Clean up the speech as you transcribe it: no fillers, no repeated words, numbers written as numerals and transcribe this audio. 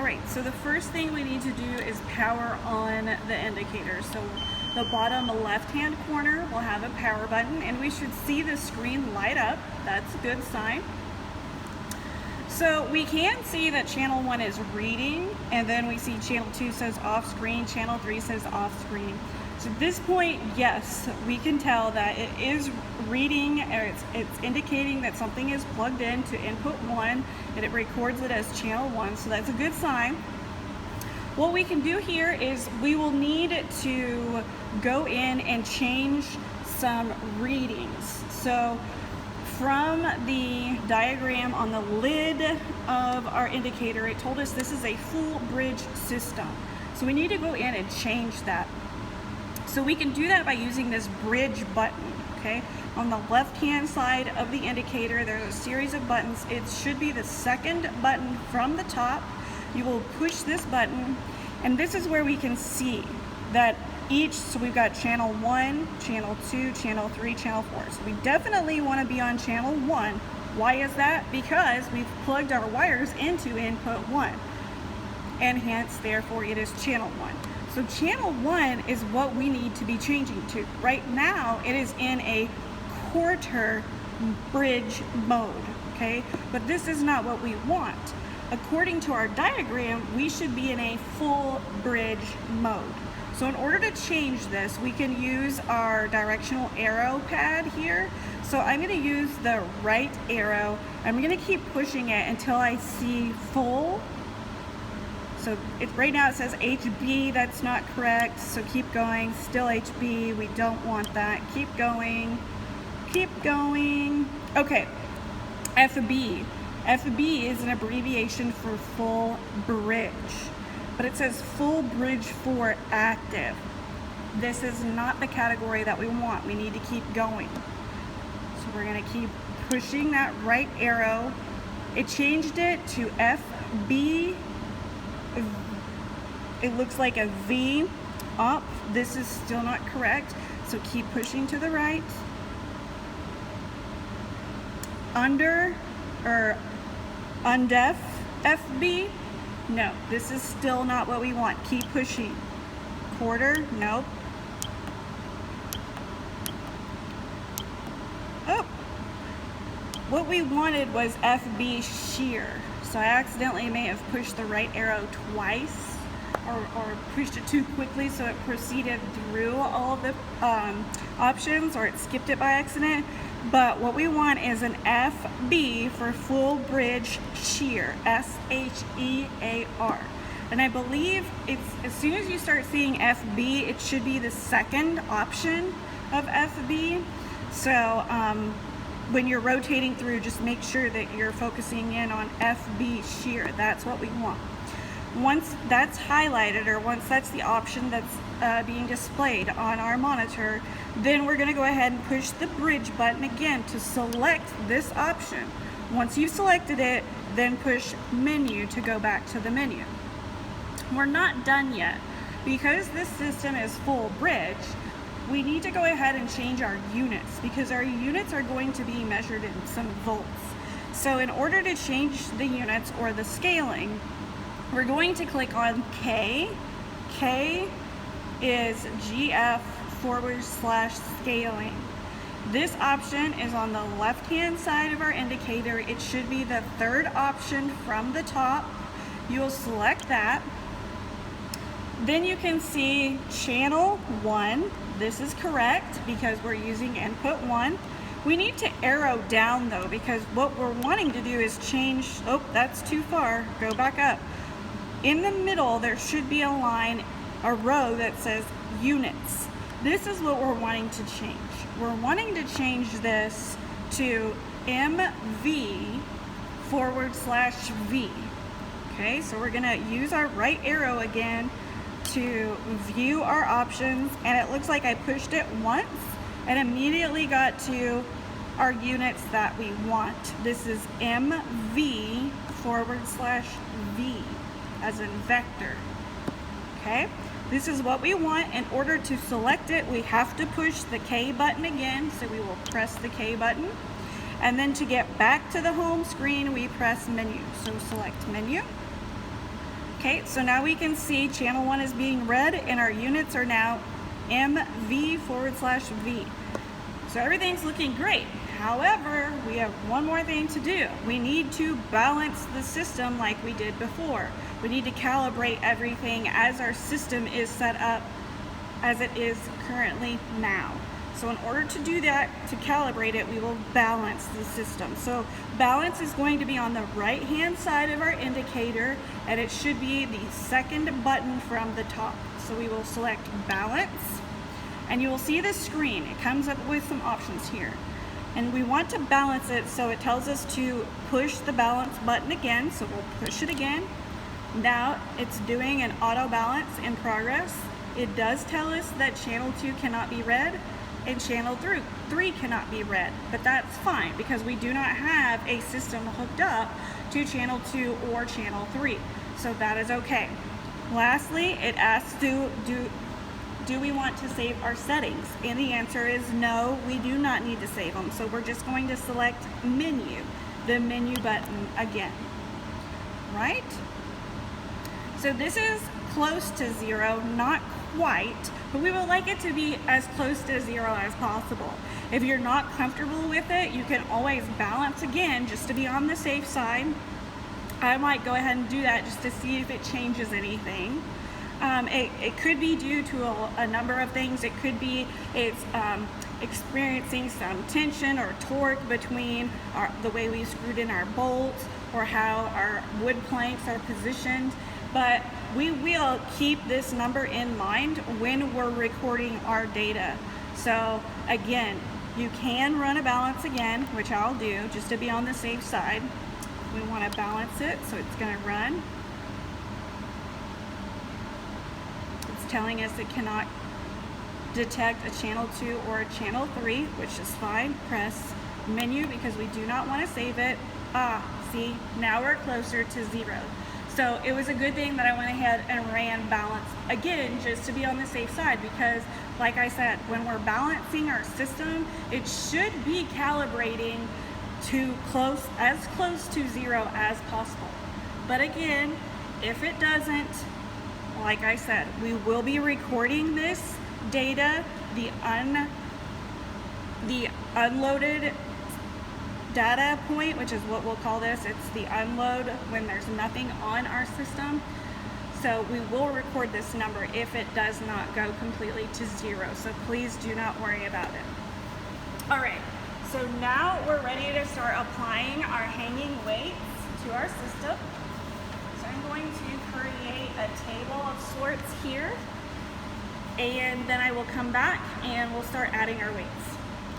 All right, so the first thing we need to do is power on the indicator. So the bottom left-hand corner will have a power button, and we should see the screen light up. That's a good sign. So we can see that channel 1 is reading, and then we see channel 2 says off screen, channel 3 says off screen. So at this point, yes, we can tell that it is reading, or it's indicating that something is plugged in to input 1, and it records it as channel 1, so that's a good sign. What we can do here is we will need to go in and change some readings. So from the diagram on the lid of our indicator, it told us this is a full bridge system. So we need to go in and change that. So we can do that by using this bridge button, okay? On the left-hand side of the indicator, there's a series of buttons. It should be the second button from the top. You will push this button, and this is where we can see that so we've got channel 1, channel 2, channel 3, channel 4. So we definitely want to be on channel 1. Why is that? Because we've plugged our wires into input 1, and hence, therefore, it is channel 1. So channel 1 is what we need to be changing to. Right now, it is in a quarter bridge mode, okay? But this is not what we want. According to our diagram, we should be in a full bridge mode. So in order to change this, we can use our directional arrow pad here. So I'm going to use the right arrow. I'm going to keep pushing it until I see full. So right now it says HB, that's not correct, so keep going, still HB, we don't want that, keep going, okay, FB. FB is an abbreviation for full bridge, but it says full bridge for active. This is not the category that we want, we need to keep going. So we're gonna keep pushing that right arrow. It changed it to FB. It looks like a V up. This is still not correct, so keep pushing to the right. Under or undef FB. No, this is still not what we want. Keep pushing. Quarter, nope. Oh, what we wanted was FB shear. So I accidentally may have pushed the right arrow twice, or pushed it too quickly, so it proceeded through all of the options, or it skipped it by accident. But what we want is an FB for full bridge shear, S-H-E-A-R. And I believe it's as soon as you start seeing FB, it should be the second option of FB. So when you're rotating through, just make sure that you're focusing in on FB shear. That's what we want. Once that's highlighted, or once that's the option that's being displayed on our monitor, then we're going to go ahead and push the bridge button again to select this option. Once you've selected it, then push menu to go back to the menu. We're not done yet. Because this system is full bridge, we need to go ahead and change our units, because our units are going to be measured in some volts. So in order to change the units or the scaling, we're going to click on K. K is GF/scaling. This option is on the left-hand side of our indicator. It should be the third option from the top. You'll select that. Then you can see channel 1. This is correct because we're using input 1. We need to arrow down though, because what we're wanting to do is change, oh, that's too far, go back up. In the middle, there should be a line, a row that says units. This is what we're wanting to change. We're wanting to change this to MV/V. Okay, so we're gonna use our right arrow again to view our options, and it looks like I pushed it once and immediately got to our units that we want. This is MV/V as in vector. Okay, this is what we want. In order to select it, we have to push the K button again, so we will press the K button. And then to get back to the home screen, we press menu. So select menu. Okay, so now we can see channel 1 is being read and our units are now MV/V. So everything's looking great. However, we have one more thing to do. We need to balance the system like we did before. We need to calibrate everything as our system is set up as it is currently now. So in order to do that, to calibrate it, we will balance the system. So balance is going to be on the right hand side of our indicator, and it should be the second button from the top. So we will select balance, and you will see the screen. It comes up with some options here. And we want to balance it, so it tells us to push the balance button again. So we'll push it again. Now it's doing an auto balance in progress. It does tell us that channel 2 cannot be read and channel 3 cannot be read, but that's fine because we do not have a system hooked up to channel 2 or channel 3, so that is okay. Lastly, it asks do we want to save our settings, and the answer is no, we do not need to save them. So we're just going to select menu, the menu button again, right? So this is close to 0, not quite, but we would like it to be as close to 0 as possible. If you're not comfortable with it, you can always balance again just to be on the safe side. I might go ahead and do that just to see if it changes anything. It could be due to a number of things. It could be it's experiencing some tension or torque between the way we screwed in our bolts or how our wood planks are positioned. But we will keep this number in mind when we're recording our data. So again, you can run a balance again, which I'll do just to be on the safe side. We want to balance it, so it's going to run. It's telling us it cannot detect a channel 2 or a channel 3, which is fine. Press menu because we do not want to save it. See, now we're closer to 0. So it was a good thing that I went ahead and ran balance again just to be on the safe side, because like I said, when we're balancing our system, it should be calibrating to as close to 0 as possible. But again, if it doesn't, like I said, we will be recording this data, the unloaded data point, which is what we'll call this. It's the unload when there's nothing on our system. So we will record this number if it does not go completely to 0. So please do not worry about it. All right, so now we're ready to start applying our hanging weights to our system. So I'm going to create a table of sorts here, and then I will come back and we'll start adding our weights.